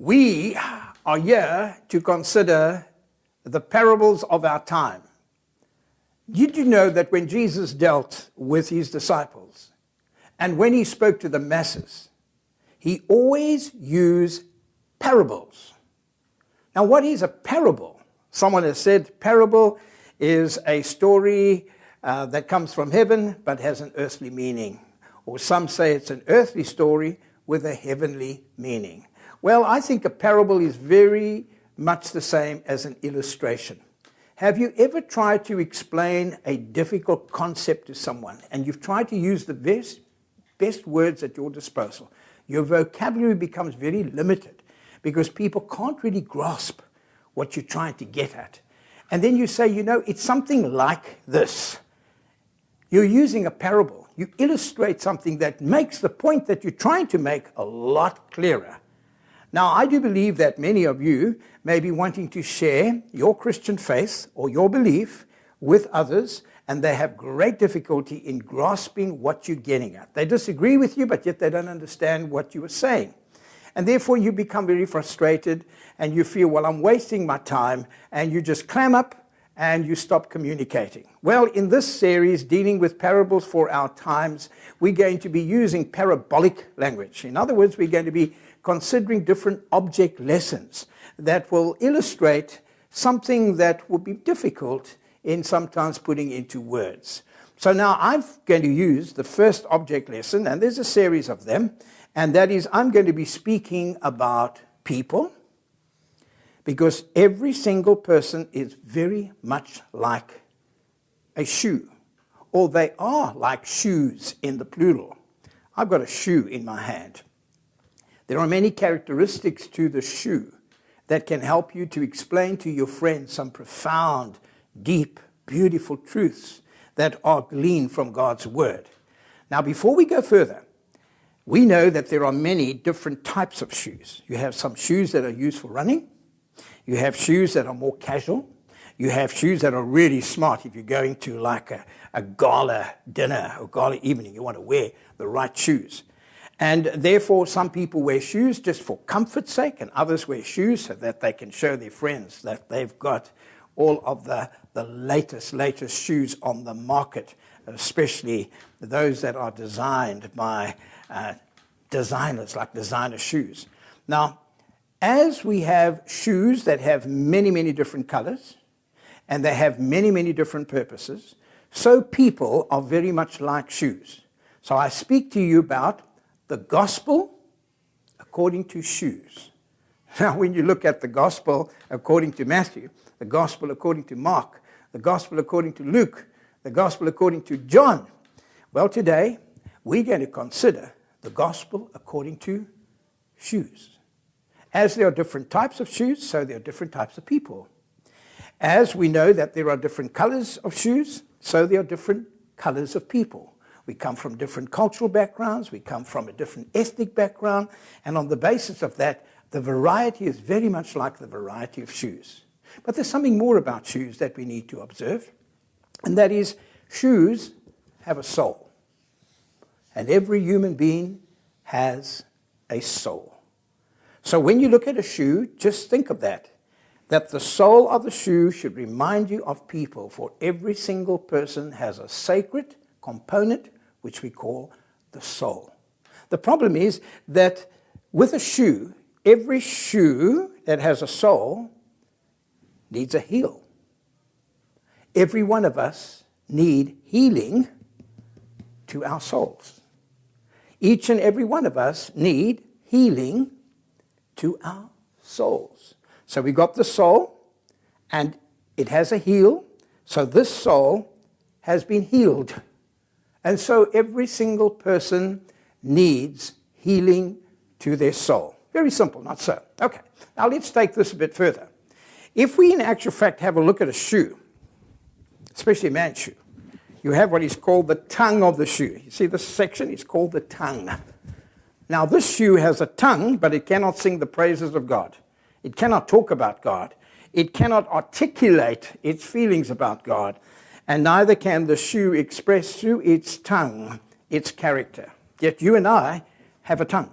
We are here to consider the parables of our time. Did you know that when Jesus dealt with his disciples and when he spoke to the masses, he always used parables? Now, what is a parable? Someone has said parable is a story that comes from heaven but has an earthly meaning. Or some say it's an earthly story with a heavenly meaning. Well, I think a parable is very much the same as an illustration. Have you ever tried to explain a difficult concept to someone and you've tried to use the best words at your disposal? Your vocabulary becomes very limited because people can't really grasp what you're trying to get at. And then you say, it's something like this. You're using a parable. You illustrate something that makes the point that you're trying to make a lot clearer. Now, I do believe that many of you may be wanting to share your Christian faith or your belief with others, and they have great difficulty in grasping what you're getting at. They disagree with you, but yet they don't understand what you are saying. And therefore, you become very frustrated, and you feel, well, I'm wasting my time, and you just clam up, and you stop communicating. Well, in this series, dealing with parables for our times, we're going to be using parabolic language. In other words, we're going to be considering different object lessons that will illustrate something that will be difficult in sometimes putting into words. So now I'm going to use the first object lesson, and there's a series of them, and that is I'm going to be speaking about people, because every single person is very much like a shoe, or they are like shoes in the plural. I've got a shoe in my hand. There are many characteristics to the shoe that can help you to explain to your friends some profound, deep, beautiful truths that are gleaned from God's Word. Now, before we go further, we know that there are many different types of shoes. You have some shoes that are used for running. You have shoes that are more casual. You have shoes that are really smart if you're going to like a gala dinner or gala evening. You want to wear the right shoes. And therefore, some people wear shoes just for comfort's sake, and others wear shoes so that they can show their friends that they've got all of the latest shoes on the market, especially those that are designed by designers, like designer shoes. Now, as we have shoes that have many, many different colors, and they have many, many different purposes, so people are very much like shoes. So I speak to you about the gospel according to shoes. Now, when you look at the gospel according to Matthew, the gospel according to Mark, the gospel according to Luke, the gospel according to John, well, today we're going to consider the gospel according to shoes. As there are different types of shoes, so there are different types of people. As we know that there are different colors of shoes, so there are different colors of people. We come from different cultural backgrounds, we come from a different ethnic background, and on the basis of that, the variety is very much like the variety of shoes. But there's something more about shoes that we need to observe, and that is shoes have a soul. And every human being has a soul. So when you look at a shoe, just think of that the sole of the shoe should remind you of people, for every single person has a sacred component which we call the soul. The problem is that with a shoe, every shoe that has a sole needs a heel. Every one of us need healing to our souls. Each and every one of us need healing to our souls. So we got the soul, and it has a heel, so this soul has been healed. And so every single person needs healing to their soul. Very simple, not so? Okay, now let's take this a bit further. If we in actual fact have a look at a shoe, especially a man's shoe, you have what is called the tongue of the shoe. You see this section? It's called the tongue. Now this shoe has a tongue, but it cannot sing the praises of God. It cannot talk about God. It cannot articulate its feelings about God. And neither can the shoe express through its tongue its character. Yet you and I have a tongue.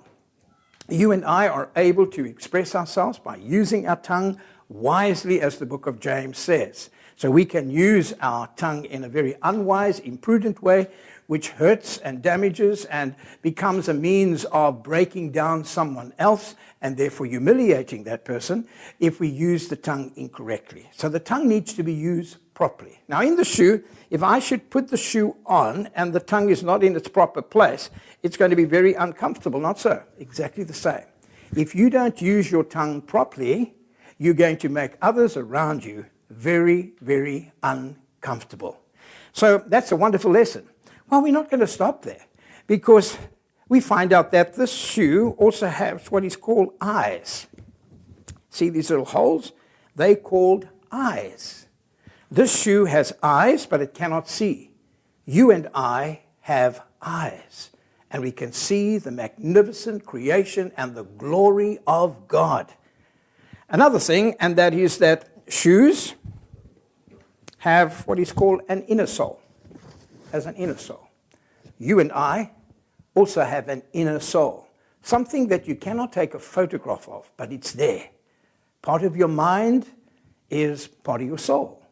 You and I are able to express ourselves by using our tongue wisely, as the book of James says. So we can use our tongue in a very unwise, imprudent way, which hurts and damages and becomes a means of breaking down someone else and therefore humiliating that person if we use the tongue incorrectly. So the tongue needs to be used properly. Now in the shoe, if I should put the shoe on and the tongue is not in its proper place, it's going to be very uncomfortable. Not so. Exactly the same. If you don't use your tongue properly, you're going to make others around you very, very uncomfortable. So that's a wonderful lesson. Well, we're not going to stop there, because we find out that this shoe also has what is called eyes. See these little holes? They're called eyes. This shoe has eyes, but it cannot see. You and I have eyes, and we can see the magnificent creation and the glory of God. Another thing, and that is that shoes have what is called an inner sole. As an inner soul. You and I also have an inner soul, something that you cannot take a photograph of, but it's there. Part of your mind is part of your soul.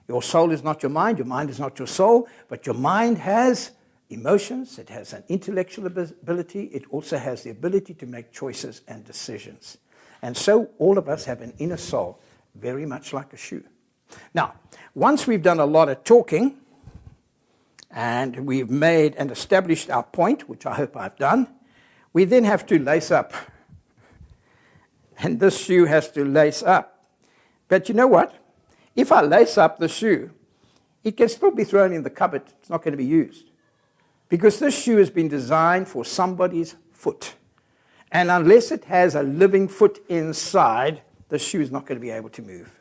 Your soul is not your mind is not your soul, but your mind has emotions, it has an intellectual ability, it also has the ability to make choices and decisions. And so all of us have an inner soul, very much like a shoe. Now, once we've done a lot of talking, and we've made and established our point, which I hope I've done, we then have to lace up. And this shoe has to lace up. But you know what? If I lace up the shoe, it can still be thrown in the cupboard. It's not going to be used. Because this shoe has been designed for somebody's foot. And unless it has a living foot inside, the shoe is not going to be able to move.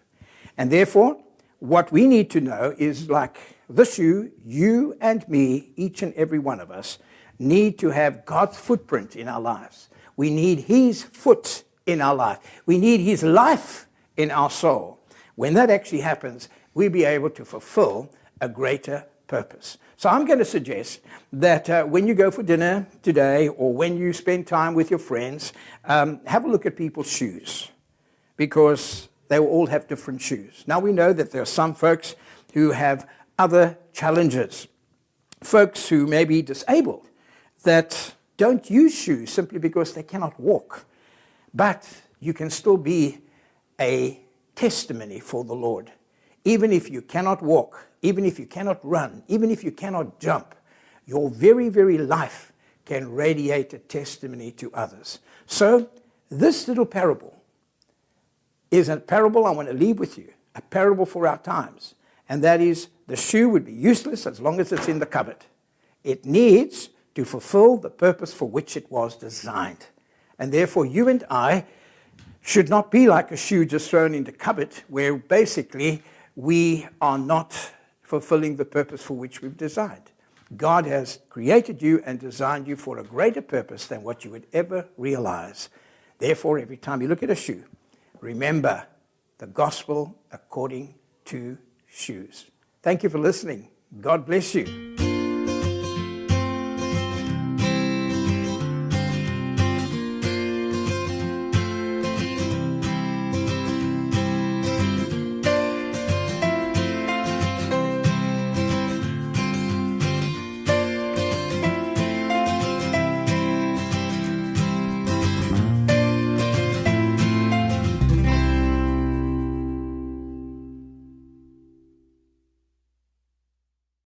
And therefore, what we need to know is, like the shoe, you and me, each and every one of us, need to have God's footprint in our lives. We need His foot in our life. We need His life in our soul. When that actually happens, we'll be able to fulfill a greater purpose. So I'm going to suggest that when you go for dinner today, or when you spend time with your friends, have a look at people's shoes, because they will all have different shoes. Now we know that there are some folks who have other challenges. Folks who may be disabled that don't use shoes simply because they cannot walk. But you can still be a testimony for the Lord. Even if you cannot walk, even if you cannot run, even if you cannot jump, your very, very life can radiate a testimony to others. So this little parable is a parable I want to leave with you, a parable for our times. And that is, the shoe would be useless as long as it's in the cupboard. It needs to fulfill the purpose for which it was designed. And therefore, you and I should not be like a shoe just thrown in the cupboard, where basically we are not fulfilling the purpose for which we've designed. God has created you and designed you for a greater purpose than what you would ever realize. Therefore, every time you look at a shoe, remember the gospel according to shoes. Thank you for listening. God bless you.